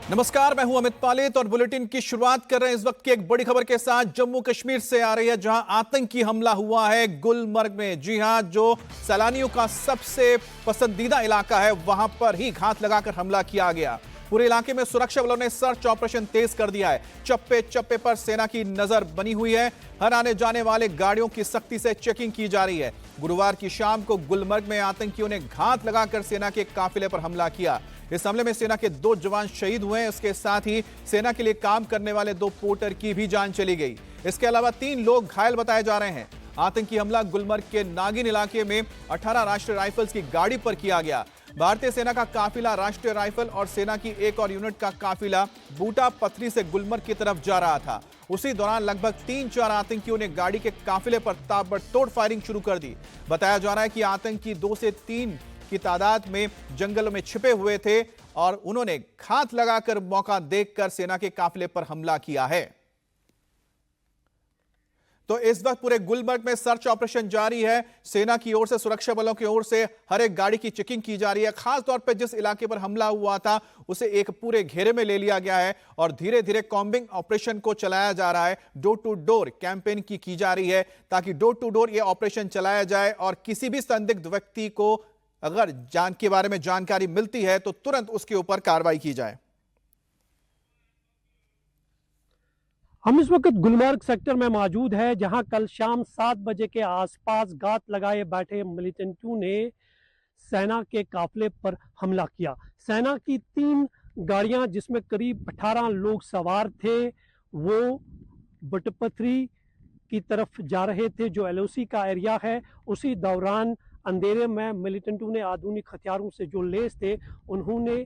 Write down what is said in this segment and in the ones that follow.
नमस्कार, मैं हूं अमित पालित और बुलेटिन की शुरुआत कर रहे हैं इस वक्त की एक बड़ी खबर के साथ। जम्मू कश्मीर से आ रही है, जहां आतंकी हमला हुआ है गुलमर्ग में। जी हां, जो सैलानियों का सबसे पसंदीदा इलाका है, वहां पर ही घात लगाकर हमला किया गया। पूरे इलाके में सुरक्षा बलों ने सर्च ऑपरेशन तेज कर दिया है। चप्पे चप्पे पर सेना की नजर बनी हुई है। हर आने जाने वाले गाड़ियों की सख्ती से चेकिंग की जा रही है। गुरुवार की शाम को गुलमर्ग में आतंकियों ने घात लगाकर सेना के काफिले पर हमला किया। इस हमले में सेना के 2 जवान शहीद हुए हैं। इसके साथ ही सेना के लिए काम करने वाले 2 पोर्टर की भी जान चली गई। इसके अलावा 3 लोग घायल बताए जा रहे हैं। आतंकी हमला गुलमर्ग के नागिन इलाके में 18 राष्ट्रीय राइफल्स की गाड़ी पर किया गया। भारतीय सेना का काफिला, राष्ट्रीय राइफल और सेना की एक और यूनिट का काफिला बूटा पथरी से गुलमर्ग की तरफ जा रहा था। उसी दौरान लगभग 3-4 आतंकियों ने गाड़ी के काफिले पर ताबड़तोड़ फायरिंग शुरू कर दी। बताया जा रहा है कि आतंकी 2 से 3 की तादाद में जंगलों में छिपे हुए थे और उन्होंने घात लगाकर मौका देखकर सेना के काफिले पर हमला किया है। तो इस वक्त पूरे गुलमर्ग में सर्च ऑपरेशन जारी है। सेना की ओर से, सुरक्षा बलों की ओर से हर एक गाड़ी की चेकिंग की जा रही है। खास तौर पर जिस इलाके पर हमला हुआ था उसे एक पूरे घेरे में ले लिया गया है और धीरे धीरे कॉम्बिंग ऑपरेशन को चलाया जा रहा है। डोर टू डोर कैंपेन की जा रही है ताकि डोर टू डोर यह ऑपरेशन चलाया जाए और किसी भी संदिग्ध व्यक्ति को अगर जान के बारे में जानकारी मिलती है तो तुरंत उसके ऊपर कार्रवाई की जाए। हम इस वक्त गुलमर्ग सेक्टर में मौजूद है, जहां कल शाम 7 बजे के आसपास घात लगाए बैठे मिलिटेंटों ने सेना के काफिले पर हमला किया। सेना की 3 गाड़ियां जिसमें करीब 18 लोग सवार थे, वो बटपथरी की तरफ जा रहे थे, जो एलओसी का एरिया है। उसी दौरान अंधेरे में मिलिटेंटों ने आधुनिक हथियारों से जो लेस थे, उन्होंने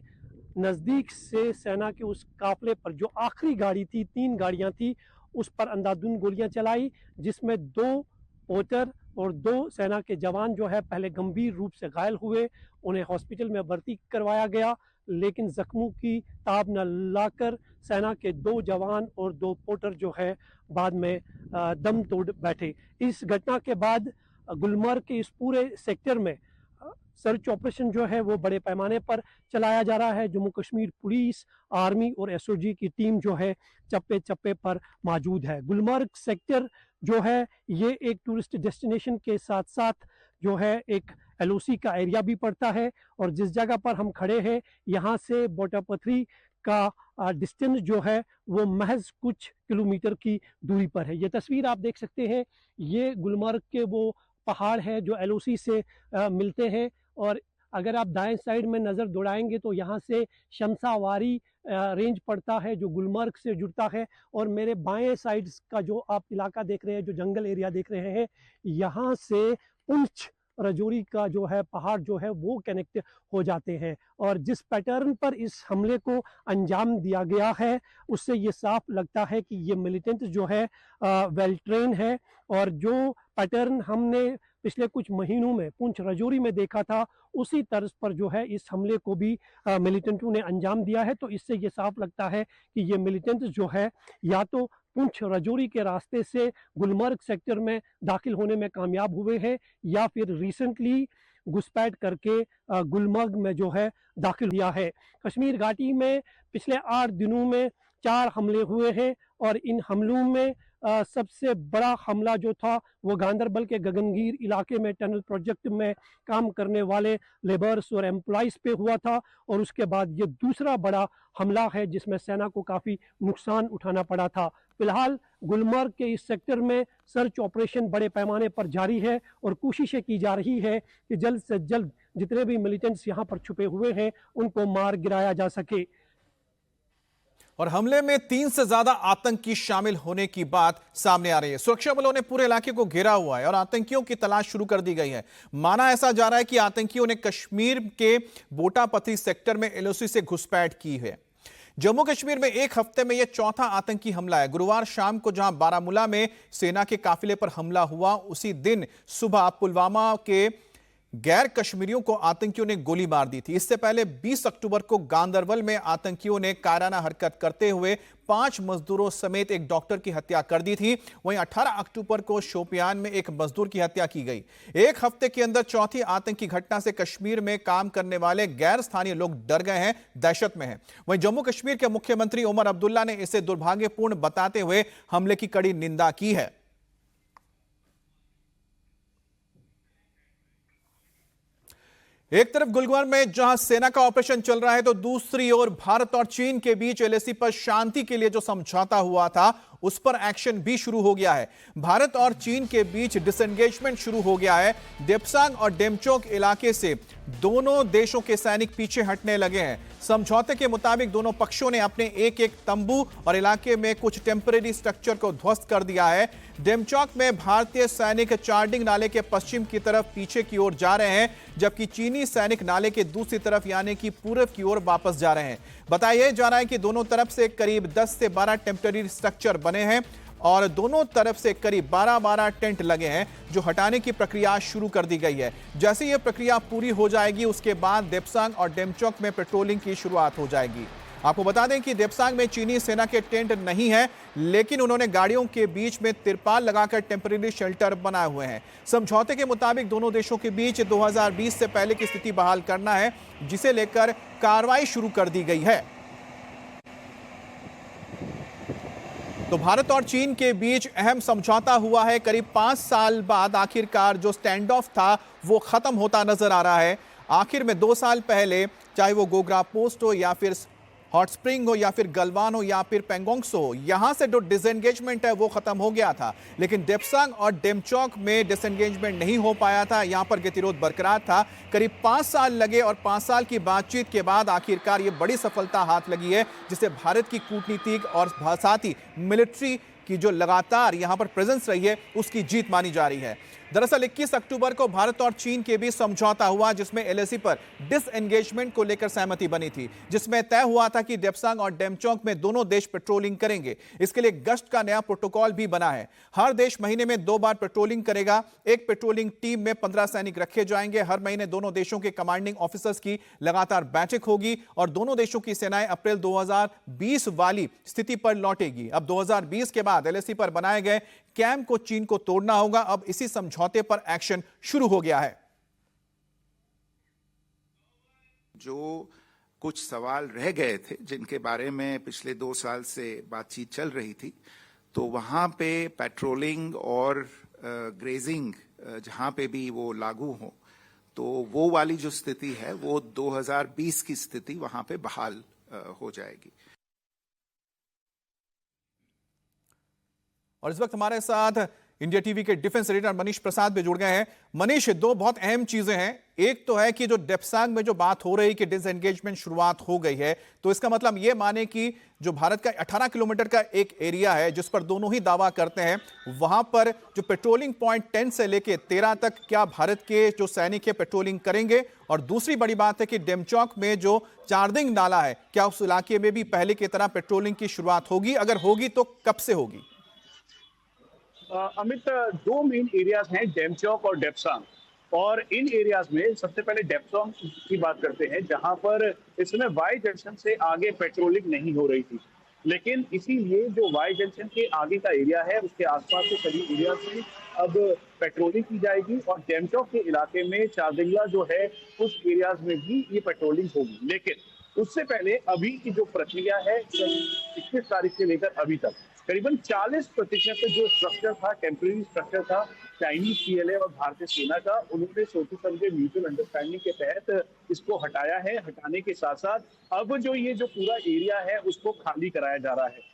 नज़दीक से सेना के उस काफिले पर, जो आखिरी गाड़ी थी, 3 गाड़ियां थी, उस पर अंधाधुंध गोलियां चलाई, जिसमें 2 पोर्टर और 2 सेना के जवान जो है पहले गंभीर रूप से घायल हुए। उन्हें हॉस्पिटल में भर्ती करवाया गया, लेकिन जख्मों की ताब न लाकर सेना के 2 जवान और 2 पोर्टर जो है बाद में दम तोड़ बैठे। इस घटना के बाद गुलमर्ग के इस पूरे सेक्टर में सर्च ऑपरेशन जो है वो बड़े पैमाने पर चलाया जा रहा है। जम्मू कश्मीर पुलिस, आर्मी और एसओजी की टीम जो है चप्पे चप्पे पर मौजूद है। गुलमर्ग सेक्टर जो है ये एक टूरिस्ट डेस्टिनेशन के साथ साथ जो है एक एलओसी का एरिया भी पड़ता है और जिस जगह पर हम खड़े हैं यहाँ से बोटापथरी का डिस्टेंस जो है वो महज कुछ किलोमीटर की दूरी पर है। ये तस्वीर आप देख सकते हैं, ये गुलमर्ग के वो पहाड़ है जो एलओसी से मिलते हैं और अगर आप दाएं साइड में नज़र दौड़ाएंगे तो यहाँ से शमशावारी रेंज पड़ता है जो गुलमर्ग से जुड़ता है। और मेरे बाएं साइड का जो आप इलाका देख रहे हैं, जो जंगल एरिया देख रहे हैं, यहाँ से पुंछ राजौरी का जो है पहाड़ जो है वो कनेक्ट हो जाते हैं। और जिस पैटर्न पर इस हमले को अंजाम दिया गया है उससे ये साफ लगता है कि ये मिलिटेंट जो है वेल ट्रेन है और जो पैटर्न हमने पिछले कुछ महीनों में पुंछ राजौरी में देखा था उसी तर्ज पर जो है इस हमले को भी मिलिटेंटों ने अंजाम दिया है। तो इससे ये साफ लगता है कि ये मिलिटेंट जो है या तो पुंछ राजौरी के रास्ते से गुलमर्ग सेक्टर में दाखिल होने में कामयाब हुए हैं या फिर रिसेंटली घुसपैठ करके गुलमर्ग में जो है दाखिल किया है। कश्मीर घाटी में पिछले 8 दिनों में 4 हमले हुए हैं और इन हमलों में सबसे बड़ा हमला जो था वो गांदरबल के गगनगीर इलाके में टनल प्रोजेक्ट में काम करने वाले लेबर्स और एम्प्लॉइज पे हुआ था और उसके बाद ये दूसरा बड़ा हमला है जिसमें सेना को काफ़ी नुकसान उठाना पड़ा था। फिलहाल गुलमर्ग के इस सेक्टर में सर्च ऑपरेशन बड़े पैमाने पर जारी है और कोशिशें की जा रही है कि जल्द से जल्द जितने भी मिलिटेंट्स यहाँ पर छुपे हुए हैं उनको मार गिराया जा सके। और हमले में 3 से ज्यादा आतंकी शामिल होने की बात सामने आ रही है। सुरक्षा बलों ने पूरे इलाके को घेरा हुआ है और आतंकियों की तलाश शुरू कर दी गई है। माना ऐसा जा रहा है कि आतंकियों ने कश्मीर के बोटापथरी सेक्टर में एलओसी से घुसपैठ की है। जम्मू कश्मीर में एक हफ्ते में यह चौथा आतंकी हमला है। गुरुवार शाम को जहां बारामूला में सेना के काफिले पर हमला हुआ, उसी दिन सुबह पुलवामा के गैर कश्मीरियों को आतंकियों ने गोली मार दी थी। इससे पहले 20 अक्टूबर को गांदरबल में आतंकियों ने कायराना हरकत करते हुए 5 मजदूरों समेत एक डॉक्टर की हत्या कर दी थी। वहीं 18 अक्टूबर को शोपियान में एक मजदूर की हत्या की गई। एक हफ्ते के अंदर चौथी आतंकी घटना से कश्मीर में काम करने वाले गैर स्थानीय लोग डर गए हैं, दहशत में हैं। वहीं जम्मू कश्मीर के मुख्यमंत्री उमर अब्दुल्ला ने इसे दुर्भाग्यपूर्ण बताते हुए हमले की कड़ी निंदा की है। एक तरफ गुलमर्ग में जहां सेना का ऑपरेशन चल रहा है, तो दूसरी ओर भारत और चीन के बीच एलएसी पर शांति के लिए जो समझौता हुआ था, उस पर एक्शन भी शुरू हो गया है। भारत और चीन के बीच डिसएंगेजमेंट शुरू हो गया है। देपसांग और डेमचोक इलाके से दोनों देशों के सैनिक पीछे हटने लगे हैं। समझौते के मुताबिक दोनों पक्षों ने अपने एक एक तंबू और इलाके में कुछ टेम्परेरी स्ट्रक्चर को ध्वस्त कर दिया है। डेमचौक में भारतीय सैनिक चार्डिंग नाले के पश्चिम की तरफ पीछे की ओर जा रहे हैं, जबकि चीनी सैनिक नाले के दूसरी तरफ यानी कि पूर्व की ओर वापस जा रहे हैं। बताया जा रहा है कि दोनों तरफ से करीब 10 से 12 टेम्परेरी स्ट्रक्चर बने हैं और दोनों तरफ से करीब 12 टेंट लगे हैं, जो हटाने की प्रक्रिया शुरू कर दी गई है। जैसे यह प्रक्रिया पूरी हो जाएगी, उसके बाद देपसांग और डेमचौक में पेट्रोलिंग की शुरुआत हो जाएगी। आपको बता दें कि देपसांग में चीनी सेना के टेंट नहीं है, लेकिन उन्होंने गाड़ियों के बीच में तिरपाल लगाकर टेम्परेरी शेल्टर बनाए हुए हैं। समझौते के मुताबिक दोनों देशों के बीच 2020 से पहले की स्थिति बहाल करना है, जिसे लेकर कार्रवाई शुरू कर दी गई है। तो भारत और चीन के बीच अहम समझौता हुआ है। करीब 5 साल बाद आखिरकार जो स्टैंड ऑफ था, वो खत्म होता नजर आ रहा है। आखिर में 2 साल पहले, चाहे वो गोगरा पोस्ट हो या फिर हॉट स्प्रिंग हो या फिर गलवान हो या फिर पेंगोंग्स हो, यहां से जो डिसएंगेजमेंट है वो खत्म हो गया था। लेकिन देपसांग और डेमचौक में डिसएंगेजमेंट नहीं हो पाया था, यहां पर गतिरोध बरकरार था। करीब 5 साल लगे और 5 साल की बातचीत के बाद आखिरकार ये बड़ी सफलता हाथ लगी है, जिसे भारत की कूटनीतिक और साथ ही मिलिट्री की जो लगातार यहां पर प्रेजेंस रही है, उसकी जीत मानी जा रही है। दरअसल 21 अक्टूबर को भारत और चीन के बीच समझौता हुआ, जिसमें एलएसी पर डिसएंगेजमेंट को लेकर सहमति बनी थी, जिसमें तय हुआ था कि देपसांग और डेमचौक में दोनों देश पेट्रोलिंग करेंगे। इसके लिए गश्त का नया प्रोटोकॉल भी बना है। हर देश महीने में 2 बार पेट्रोलिंग करेगा। एक पेट्रोलिंग टीम में 15 सैनिक रखे जाएंगे। हर महीने दोनों देशों के कमांडिंग ऑफिसर्स की लगातार बैठक होगी और दोनों देशों की सेनाएं अप्रैल 2020 वाली स्थिति पर लौटेगी। अब 2020 के बाद एलएसी पर बनाए गए कैंप को चीन को तोड़ना होगा। अब इसी समझौते पर एक्शन शुरू हो गया है। जो कुछ सवाल रह गए थे, जिनके बारे में पिछले 2 साल से बातचीत चल रही थी, तो वहां पे पेट्रोलिंग और ग्रेजिंग जहां पे भी वो लागू हो, तो वो वाली जो स्थिति है वो 2020 की स्थिति वहां पे बहाल हो जाएगी। और इस वक्त हमारे साथ इंडिया टीवी के डिफेंस एडिटर मनीष प्रसाद भी जुड़ गए हैं। मनीष, 2 बहुत अहम चीजें हैं। एक तो है कि जो डेपसांग में जो बात हो रही कि डिसएंगेजमेंट शुरुआत हो गई है, तो इसका मतलब ये माने कि जो भारत का 18 किलोमीटर का एक एरिया है, जिस पर दोनों ही दावा करते हैं, वहां पर जो पेट्रोलिंग पॉइंट 10 से लेके 13 तक क्या भारत के जो सैनिक है पेट्रोलिंग करेंगे? और दूसरी बड़ी बात है कि डेमचौक में जो चार्डिंग नाला है, क्या उस इलाके में भी पहले की तरह पेट्रोलिंग की शुरुआत होगी? अगर होगी तो कब से होगी? अमित, 2 मेन एरियाज हैं, डेमचौक और डेपसांग। और इन एरियाज में सबसे पहले डेपसांग की बात करते हैं, जहां पर इस समय वाई जंक्शन से आगे पेट्रोलिंग नहीं हो रही थी। लेकिन इसीलिए जो वाई जंक्शन के आगे का एरिया है, उसके आसपास के सभी एरिया से अब पेट्रोलिंग की जाएगी। और डेमचौक के इलाके में चारदिंगला जो है, उस एरियाज में भी ये पेट्रोलिंग होगी। लेकिन उससे पहले अभी की जो प्रक्रिया है, 21 तारीख से लेकर अभी तक करीबन 40% जो स्ट्रक्चर था, टेम्परेरी स्ट्रक्चर था चाइनीज पीएलए और भारतीय सेना का, उन्होंने सोचे समझे म्यूचुअल अंडरस्टैंडिंग के तहत इसको हटाया है। हटाने के साथ साथ अब जो ये जो पूरा एरिया है, उसको खाली कराया जा रहा है।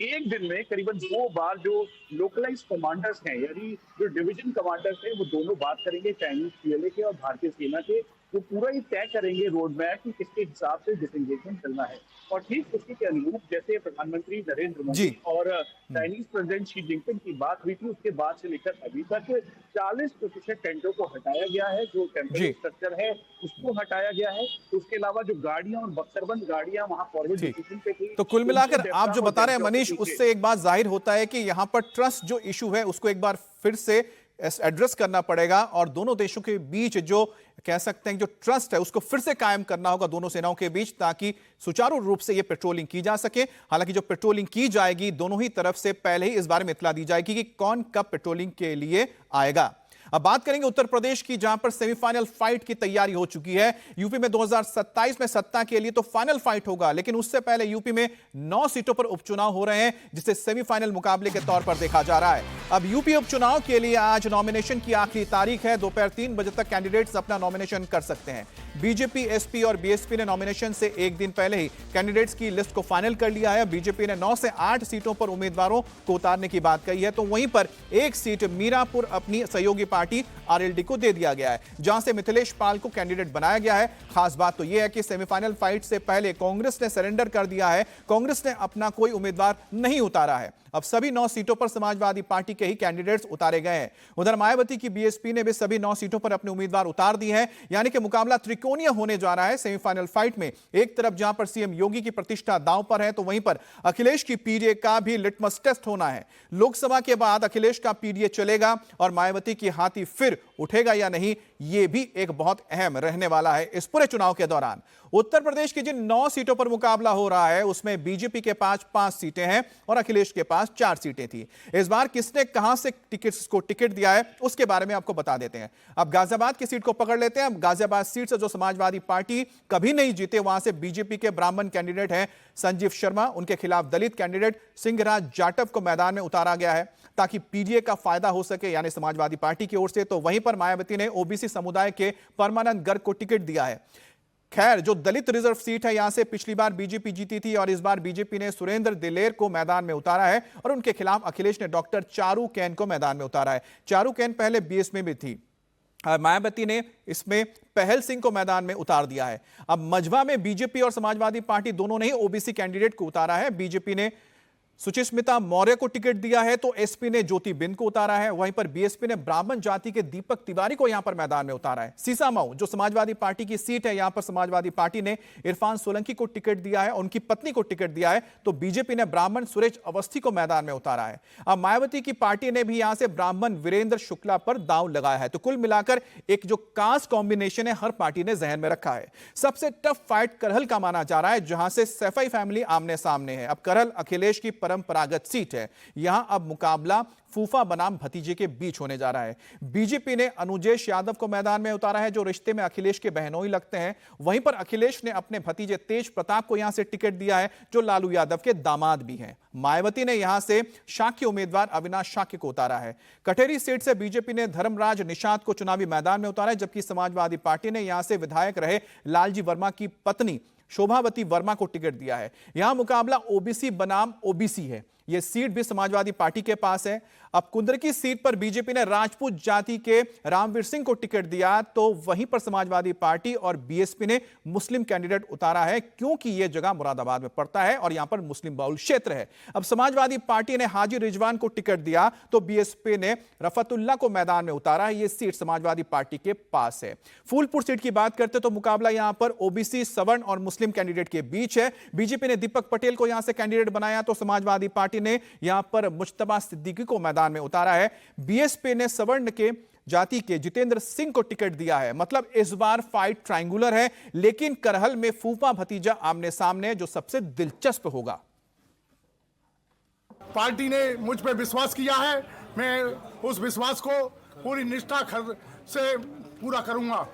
एक दिन में करीबन 2 बार जो लोकलाइज कमांडर्स हैं, यानी जो डिवीजन कमांडर्स हैं, वो दोनों बात करेंगे चाइनीज पीएलए के और भारतीय सेना के। वो पूरा ही तय करेंगे रोड मैप कि किसके हिसाब से डिसएंगेजमेंट चलना है। और ठीक उसी के अनुरूप जैसे प्रधानमंत्री नरेंद्र मोदी और चाइनीज प्रेसिडेंट शी जिनपिंग की बात हुई थी, उसके बाद से लेकर अभी तक 40% टेंटों को हटाया गया है। जो टेम्परेरी स्ट्रक्चर है उसको हटाया गया है। उसके अलावा जो गाड़ियां और बख्तरबंद गाड़ियां वहां फॉरवर्ड डिवीजन पे थी। तो कुल मिलाकर आप जो बता रहे हैं मनीष, उससे एक बात जाहिर होता है कि यहाँ पर ट्रस्ट जो इशू है, उसको एक बार फिर से एड्रेस करना पड़ेगा और दोनों देशों के बीच जो कह सकते हैं जो ट्रस्ट है उसको फिर से कायम करना होगा दोनों सेनाओं के बीच, ताकि सुचारू रूप से यह पेट्रोलिंग की जा सके। हालांकि जो पेट्रोलिंग की जाएगी दोनों ही तरफ से पहले ही इस बारे में इत्तला दी जाएगी कि कौन कब पेट्रोलिंग के लिए आएगा। अब बात करेंगे उत्तर प्रदेश की, जहां पर सेमीफाइनल फाइट की तैयारी हो चुकी है। यूपी में 2027 में सत्ता के लिए तो फाइनल फाइट होगा, लेकिन उससे पहले यूपी में 9 सीटों पर उपचुनाव हो रहे हैं, जिसे सेमीफाइनल मुकाबले के तौर पर देखा जा रहा है। अब यूपी उपचुनाव के लिए आज नॉमिनेशन की आखिरी तारीख है। दोपहर 3 बजे तक कैंडिडेट्स अपना नॉमिनेशन कर सकते हैं। बीजेपी, एसपी और बीएसपी ने नॉमिनेशन से एक दिन पहले ही कैंडिडेट्स की लिस्ट को फाइनल कर लिया है। बीजेपी ने 9 से 8 सीटों पर उम्मीदवारों को उतारने की बात कही है, तो वहीं पर एक सीट मीरापुर अपनी सहयोगी पार्टी आरएलडी को दे दिया गया है, जहां से मिथिलेश पाल को कैंडिडेट बनाया गया है। खास बात तो यह है कि सेमीफाइनल फाइट से पहले कांग्रेस ने सरेंडर कर दिया है, कांग्रेस ने अपना कोई उम्मीदवार नहीं उतारा है। अब सभी 9 सीटों पर समाजवादी पार्टी के ही कैंडिडेट्स उतारे गए हैं। उधर मायावती की बीएसपी ने भी सभी 9 सीटों पर अपने उम्मीदवार उतार दिए हैं, यानी कि मुकाबला त्रिकोणीय होने जा रहा है सेमीफाइनल फाइट में। एक तरफ जहां पर सीएम योगी की प्रतिष्ठा दांव पर है, तो वहीं पर अखिलेश की पीडीए का भी लिटमस टेस्ट होना है। लोकसभा के बाद अखिलेश का पीडीए चलेगा और मायावती की हाथी फिर उठेगा या नहीं, यह भी एक बहुत अहम रहने वाला है इस पूरे चुनाव के दौरान। उत्तर प्रदेश की जिन 9 सीटों पर मुकाबला हो रहा है उसमें बीजेपी के पास 5 सीटें हैं और अखिलेश के पास 4 सीटें थी। इस बार किसने कहां से टिकट दिया है उसके बारे में आपको बता देते हैं। अब गाजियाबाद की सीट को पकड़ लेते हैं। गाजियाबाद सीट से जो समाजवादी पार्टी कभी नहीं जीते, वहां से बीजेपी के ब्राह्मण कैंडिडेट हैं संजीव शर्मा, उनके खिलाफ दलित कैंडिडेट सिंहराज जाटव को मैदान में उतारा गया है ताकि पीडीए का फायदा हो सके, यानी समाजवादी पार्टी की ओर से। तो वहीं पर मायावती ने ओबीसी समुदाय के परमानंद गर्ग को टिकट दिया है। खैर, जो दलित रिजर्व सीट है, यहां से पिछली बार बीजेपी जीती थी और इस बार बीजेपी ने सुरेंद्र दिलेर को मैदान में उतारा है और उनके खिलाफ अखिलेश ने डॉक्टर चारू कैन को मैदान में उतारा है। चारू कैन पहले बीएस में भी थी। मायावती ने इसमें पहल सिंह को मैदान में उतार दिया है। अब मझवा में बीजेपी और समाजवादी पार्टी दोनों ने ही ओबीसी कैंडिडेट को उतारा है। बीजेपी ने सुचिस्मिता मौर्य को टिकट दिया है, तो एसपी ने ज्योति बिंद को उतारा है। वहीं पर बीएसपी ने ब्राह्मण जाति के दीपक तिवारी को यहां पर मैदान में उतारा है। सीसामऊ जो समाजवादी पार्टी की सीट है, यहां पर समाजवादी पार्टी ने इरफान सोलंकी को टिकट दिया है, उनकी पत्नी को टिकट दिया है, तो बीजेपी ने ब्राह्मण सुरेश अवस्थी को मैदान में उतारा है। अब मायावती की पार्टी ने भी यहां से ब्राह्मण वीरेंद्र शुक्ला पर दांव लगाया है। तो कुल मिलाकर एक जो कास्ट कॉम्बिनेशन है हर पार्टी ने जहन में रखा है। सबसे टफ फाइट करहल का माना जा रहा है, जहां से सैफई फैमिली आमने सामने है। अब करहल अखिलेश की परंपरागत सीट है, यहां अब मुकाबला फूफा बनाम भतीजे के बीच होने जा रहा है। बीजेपी ने अनुजेश यादव को मैदान में उतारा है, जो रिश्ते में अखिलेश के बहनोई लगते हैं। वहीं पर अखिलेश ने अपने भतीजे तेज प्रताप को यहां से टिकट दिया है, जो लालू यादव के दामाद भी हैं। मायावती ने यहां से शाक्य उम्मीदवार अविनाश शाक्य को उतारा है। कटेरी सीट से बीजेपी ने धर्मराज निषाद को चुनावी मैदान में उतारा है, जबकि समाजवादी पार्टी ने यहां से विधायक रहे लालजी वर्मा की पत्नी शोभावती वर्मा को टिकट दिया है। यहां मुकाबला ओबीसी बनाम ओबीसी है। यह सीट भी समाजवादी पार्टी के पास है। अब कुंदरकी सीट पर बीजेपी ने राजपूत जाति के रामवीर सिंह को टिकट दिया, तो वहीं पर समाजवादी पार्टी और बीएसपी ने मुस्लिम कैंडिडेट उतारा है, क्योंकि यह जगह मुरादाबाद में पड़ता है और यहां पर मुस्लिम बहुल क्षेत्र है। अब समाजवादी पार्टी ने हाजी रिजवान को टिकट दिया, तो बीएसपी ने रफतुल्ला को मैदान में उतारा है। यह सीट समाजवादी पार्टी के पास है। फूलपुर सीट की बात करते तो मुकाबला यहां पर ओबीसी, सवर्ण और मुस्लिम कैंडिडेट के बीच है। बीजेपी ने दीपक पटेल को यहां से कैंडिडेट बनाया, तो समाजवादी पार्टी ने यहां पर मुश्तबा सिद्दीकी को मैदान में उतारा है। बीएसपी ने सवर्ण के जाति के जितेंद्र सिंह को टिकट दिया है। मतलब इस बार फाइट ट्रायंगुलर है, लेकिन करहल में फूफा भतीजा आमने सामने, जो सबसे दिलचस्प होगा। पार्टी ने मुझ पर विश्वास किया है, मैं उस विश्वास को पूरी निष्ठा से पूरा करूंगा।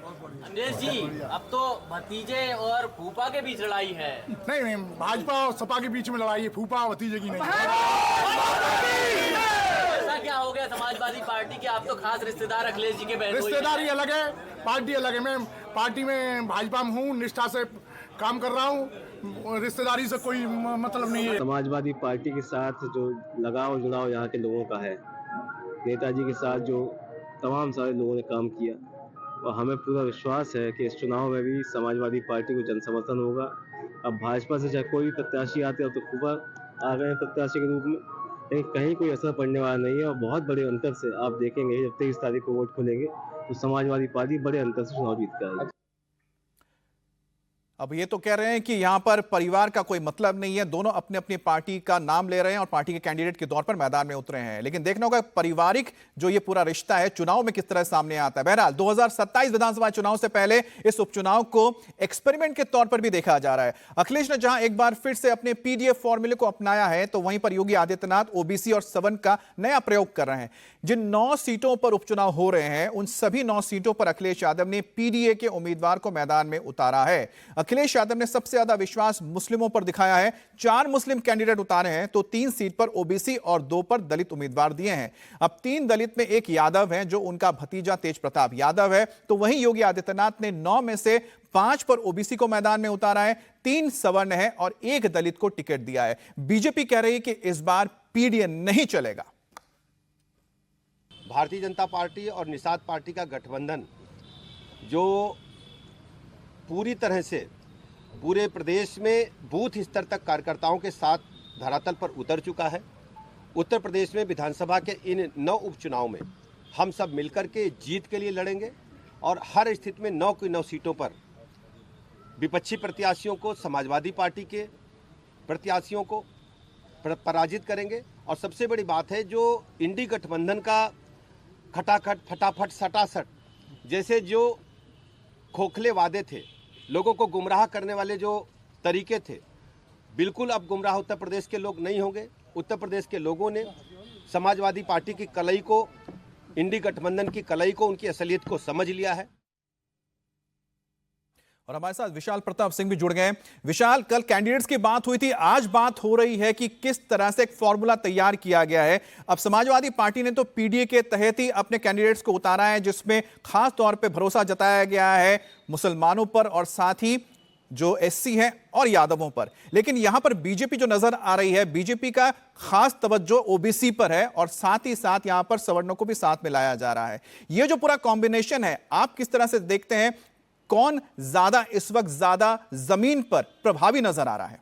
अमरेश जी, अब तो भतीजे और फूफा के बीच लड़ाई है। नहीं, भाजपा और सपा के बीच में लड़ाई है, फूफा भतीजे की नहीं। ऐसा क्या हो गया समाजवादी पार्टी के? आप तो खास रिश्तेदार अखिलेश जी के बहनोई हैं। रिश्तेदारी अलग है, पार्टी अलग है। मैं पार्टी में भाजपा में हूँ, निष्ठा से काम कर रहा हूँ, रिश्तेदारी से कोई मतलब नहीं है। समाजवादी पार्टी के साथ जो लगाव जुड़ाव यहाँ के लोगों का है, नेताजी के साथ जो तमाम सारे लोगों ने काम किया, और हमें पूरा विश्वास है कि इस चुनाव में भी समाजवादी पार्टी को जन समर्थन होगा। अब भाजपा से चाहे कोई भी प्रत्याशी आते हैं, अब तो फूफा आ गए हैं प्रत्याशी के रूप में, लेकिन कहीं कोई असर पड़ने वाला नहीं है। और बहुत बड़े अंतर से आप देखेंगे, जब 23 तारीख को वोट खुलेंगे तो समाजवादी पार्टी बड़े अंतर से चुनाव जीत कर आएगी। अब ये तो कह रहे हैं कि यहां पर परिवार का कोई मतलब नहीं है, दोनों अपने अपनी पार्टी का नाम ले रहे हैं और पार्टी के कैंडिडेट के तौर पर मैदान में उतरे हैं। लेकिन देखना होगा पारिवारिक जो ये पूरा रिश्ता है चुनाव में किस तरह सामने आता है। बहरहाल 2027 विधानसभा चुनाव से पहले इस उपचुनाव को एक्सपेरिमेंट के तौर पर भी देखा जा रहा है। अखिलेश ने जहां एक बार फिर से अपने पीडीएफ फॉर्मूले को अपनाया है, तो वहीं पर योगी आदित्यनाथ ओबीसी और सवर्ण का नया प्रयोग कर रहे हैं। जिन 9 सीटों पर उपचुनाव हो रहे हैं, उन सभी 9 सीटों पर अखिलेश यादव ने पीडीए के उम्मीदवार को मैदान में उतारा है। अखिलेश यादव ने सबसे ज्यादा विश्वास मुस्लिमों पर दिखाया है। 4 मुस्लिम कैंडिडेट उतारे हैं, तो 3 सीट पर ओबीसी और 2 पर दलित उम्मीदवार दिए हैं। अब 3 दलित में 1 यादव है, जो उनका भतीजा तेज प्रताप यादव है। तो वहीं योगी आदित्यनाथ ने 9 में से 5 पर ओबीसी को मैदान में उतारा है, 3 सवर्ण है और 1 दलित को टिकट दिया है। बीजेपी कह रही है कि इस बार पीडीए नहीं चलेगा। भारतीय जनता पार्टी और निषाद पार्टी का गठबंधन जो पूरी तरह से पूरे प्रदेश में बूथ स्तर तक कार्यकर्ताओं के साथ धरातल पर उतर चुका है। उत्तर प्रदेश में विधानसभा के इन 9 उपचुनाव में हम सब मिलकर के जीत के लिए लड़ेंगे और हर स्थिति में 9 की 9 सीटों पर विपक्षी प्रत्याशियों को, समाजवादी पार्टी के प्रत्याशियों को पराजित करेंगे। और सबसे बड़ी बात है, जो इंडी गठबंधन का खटाखट, फटाफट, सटासट जैसे जो खोखले वादे थे, लोगों को गुमराह करने वाले जो तरीके थे, बिल्कुल अब गुमराह उत्तर प्रदेश के लोग नहीं होंगे। उत्तर प्रदेश के लोगों ने समाजवादी पार्टी की कलई को, इंडी गठबंधन की कलई को, उनकी असलियत को समझ लिया है। और हमारे साथ विशाल प्रताप सिंह भी जुड़ गए हैं। विशाल, कल कैंडिडेट्स की बात हुई थी, आज बात हो रही है कि किस तरह से एक फॉर्मूला तैयार किया गया है। अब समाजवादी पार्टी ने तो पीडीए के तहत ही अपने कैंडिडेट्स को उतारा है, जिसमें खास तौर पे भरोसा जताया गया है मुसलमानों पर और साथ ही जो एससी हैं और यादवों पर। लेकिन यहां पर बीजेपी जो नजर आ रही है, बीजेपी का खास तवज्जो ओबीसी पर है और साथ ही साथ यहां पर सवर्णों को भी साथ में लाया जा रहा है। यह जो पूरा कॉम्बिनेशन है, आप किस तरह से देखते हैं, कौन ज्यादा इस वक्त ज्यादा जमीन पर प्रभावी नजर आ रहा है?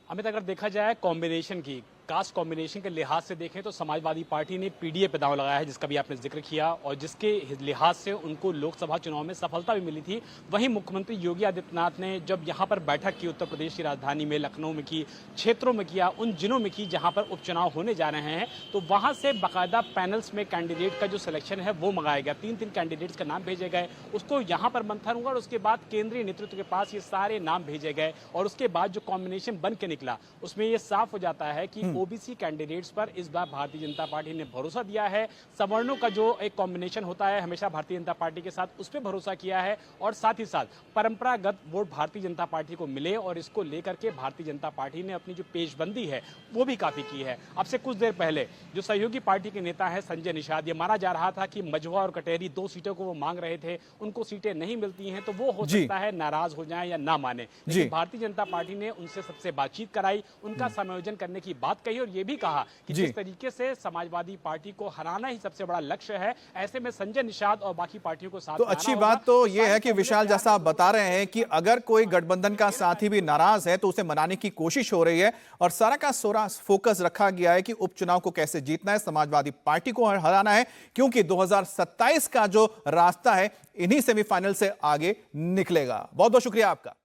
अमित, अगर देखा जाए कॉम्बिनेशन की, कास्ट कॉम्बिनेशन के लिहाज से देखें तो समाजवादी पार्टी ने पीडीए पे दांव लगाया है, जिसका भी आपने जिक्र किया और जिसके लिहाज से उनको लोकसभा चुनाव में सफलता भी मिली थी। वहीं मुख्यमंत्री योगी आदित्यनाथ ने जब यहां पर बैठक की, उत्तर प्रदेश की राजधानी में, लखनऊ में की, क्षेत्रों में किया, उन जिलों में की जहां पर उपचुनाव होने जा रहे हैं, तो वहां से बाकायदा पैनल्स में कैंडिडेट का जो सिलेक्शन है वो मंगाया गया। 3-3 कैंडिडेट्स का नाम भेजे गए, उसको यहाँ पर मंथन हुआ और उसके बाद केंद्रीय नेतृत्व के पास ये सारे नाम भेजे गए और उसके बाद जो कॉम्बिनेशन बन के निकला, उसमें ये साफ हो जाता है कि ओबीसी कैंडिडेट्स पर इस बार भारतीय जनता पार्टी ने भरोसा दिया है। सवर्णों का जो एक कॉम्बिनेशन होता है हमेशा भारतीय जनता पार्टी के साथ, उस पर भरोसा किया है और साथ ही साथ परंपरागत वोट भारतीय जनता पार्टी को मिले और इसको लेकर के भारतीय जनता पार्टी ने अपनी जो पेशबंदी है वो भी काफी की है। अब से कुछ देर पहले जो सहयोगी पार्टी के नेता है संजय निषाद, ये माना जा रहा था कि मझवा और कटेरी 2 सीटों को वो मांग रहे थे, उनको सीटें नहीं मिलती हैं तो वो हो सकता है नाराज हो जाए या ना माने। लेकिन भारतीय जनता पार्टी ने उनसे सबसे बातचीत कराई, उनका समायोजन करने की बात कही और ये भी कहा कि जिस तरीके से समाजवादी पार्टी को हराना ही सबसे बड़ा लक्ष्य है, ऐसे में संजय निषाद और बाकी पार्टियों को साथ। तो अच्छी बात तो यह है कि विशाल, जैसा आप बता रहे हैं कि अगर कोई गठबंधन का साथी भी नाराज है तो उसे मनाने की कोशिश हो रही है और सारा का सारा फोकस रखा गया है कि उपचुनाव को कैसे जीतना है, समाजवादी पार्टी को हराना है, क्योंकि 2027 का जो रास्ता है इन्हीं सेमीफाइनल से आगे निकलेगा। बहुत बहुत शुक्रिया आपका।